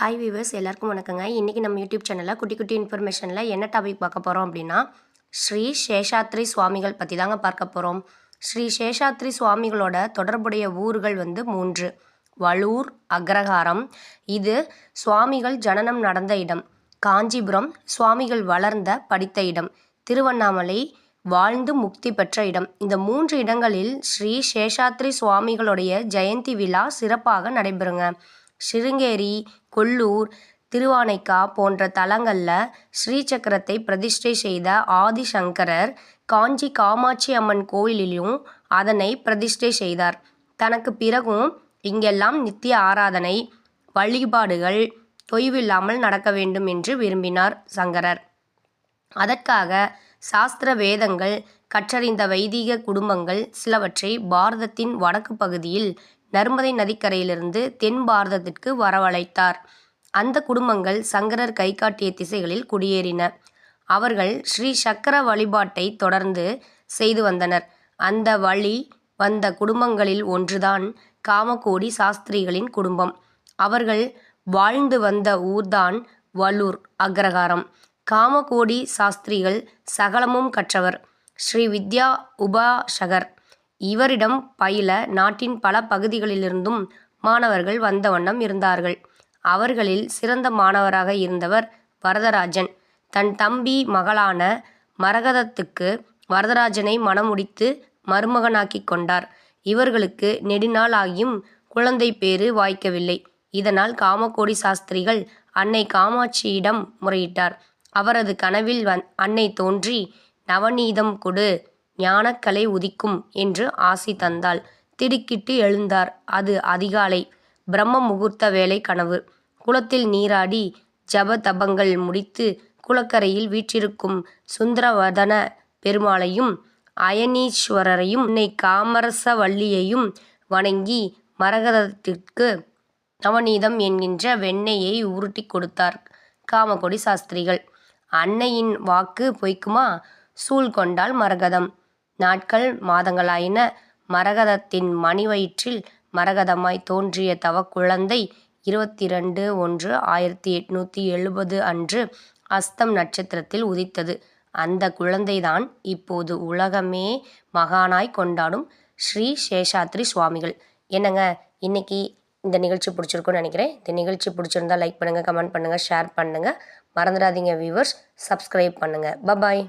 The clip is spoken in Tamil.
ஹாய் வீவர்ஸ், எல்லாருக்கும் வணக்கங்க. இன்றைக்கி நம்ம யூடியூப் சேனலில் குட்டி குட்டி இன்ஃபர்மேஷனில் என்ன டாபிக் பார்க்க போகிறோம் அப்படின்னா, ஸ்ரீ சேஷாத்ரி சுவாமிகள் பற்றி தாங்க பார்க்க போகிறோம். ஸ்ரீ சேஷாத்ரி சுவாமிகளோட தொடர்புடைய ஊர்கள் 3. வலூர், அக்ரஹாரம் இது சுவாமிகள் ஜனனம் நடந்த இடம். காஞ்சிபுரம் சுவாமிகள் வளர்ந்த படித்த இடம். திருவண்ணாமலை வாழ்ந்து முக்தி பெற்ற இடம். இந்த 3 இடங்களில் ஸ்ரீ சேஷாத்ரி சுவாமிகளுடைய ஜெயந்தி விழா சிறப்பாக நடைபெறுங்க. சிருங்கேரி, கொல்லூர், திருவானைக்கா போன்ற தலங்களில் ஸ்ரீசக்கரத்தை பிரதிஷ்டை செய்த ஆதிசங்கரர் காஞ்சி காமாட்சி அம்மன் கோயிலிலும் அதனை பிரதிஷ்டை செய்தார். தனக்கு பிறகும் இங்கெல்லாம் நித்திய ஆராதனை, வழிபாடுகள் தொய்வில்லாமல் நடக்க வேண்டும் என்று விரும்பினார் சங்கரர். அதற்காக சாஸ்திர வேதங்கள் கற்றறிந்த வைதிக குடும்பங்கள் சிலவற்றை பாரதத்தின் வடக்கு பகுதியில் நர்மதை நதிக்கரையிலிருந்து தென் பாரதத்திற்கு வரவழைத்தார். அந்த குடும்பங்கள் சங்கரர் கைகாட்டிய திசைகளில் குடியேறின. அவர்கள் ஸ்ரீ சக்கர வழிபாட்டை தொடர்ந்து செய்து வந்தனர். அந்த வழி வந்த குடும்பங்களில் ஒன்றுதான் காமகோடி சாஸ்திரிகளின் குடும்பம். அவர்கள் வாழ்ந்து வந்த ஊர்தான் வலூர், அக்ரஹாரம். காமகோடி சாஸ்திரிகள் சகலமும் கற்றவர். ஸ்ரீ வித்யா உபாசகர். இவரிடம் பயில நாட்டின் பல பகுதிகளிலிருந்தும் மாணவர்கள் வந்த வண்ணம் இருந்தார்கள். அவர்களில் சிறந்த மாணவராக இருந்தவர் வரதராஜன். தன் தம்பி மகளான மரகதத்துக்கு வரதராஜனை மணமுடித்து மருமகனாக்கி கொண்டார். இவர்களுக்கு நெடுநாள் ஆகியும் குழந்தை பேறு வாய்க்கவில்லை. இதனால் காமகோடி சாஸ்திரிகள் அன்னை காமாட்சியிடம் முறையிட்டார். அவரது கனவில் அன்னை தோன்றி, நவநீதம் கொடு, ஞானக்கலை உதிக்கும் என்று ஆசி தந்தாள். திடுக்கிட்டு எழுந்தார். அது அதிகாலை, பிரம்ம முகூர்த்த வேலை கனவு. குளத்தில் நீராடி ஜப தபங்கள் முடித்து குளக்கரையில் வீற்றிருக்கும் சுந்தரவதன பெருமாளையும் அயனீஸ்வரரையும் அன்னை காமரசவல்லியையும் வணங்கி மரகதத்திற்கு நவநீதம் என்கின்ற வெண்ணெயை உருட்டி கொடுத்தார் காமகோடி சாஸ்திரிகள். அன்னையின் வாக்கு பொய்க்குமா? சூழ் கொண்டாள் மரகதம். நாட்கள் மாதங்களாயின. மரகதத்தின் மணிவயிற்றில் மரகதமாய் தோன்றிய தவக்குழந்தை 22/1/1870 அன்று அஸ்தம் நட்சத்திரத்தில் உதித்தது. அந்த குழந்தைதான் இப்போது உலகமே மகானாய் கொண்டாடும் ஸ்ரீ சேஷாத்ரி சுவாமிகள். என்னங்க, இன்னைக்கு இந்த நிகழ்ச்சி பிடிச்சிருக்குன்னு நினைக்கிறேன். இந்த நிகழ்ச்சி பிடிச்சிருந்தா லைக் பண்ணுங்கள், கமெண்ட் பண்ணுங்கள், ஷேர் பண்ணுங்கள். மறந்துடாதீங்க வியூவர்ஸ், சப்ஸ்கிரைப் பண்ணுங்கள். பபாய்.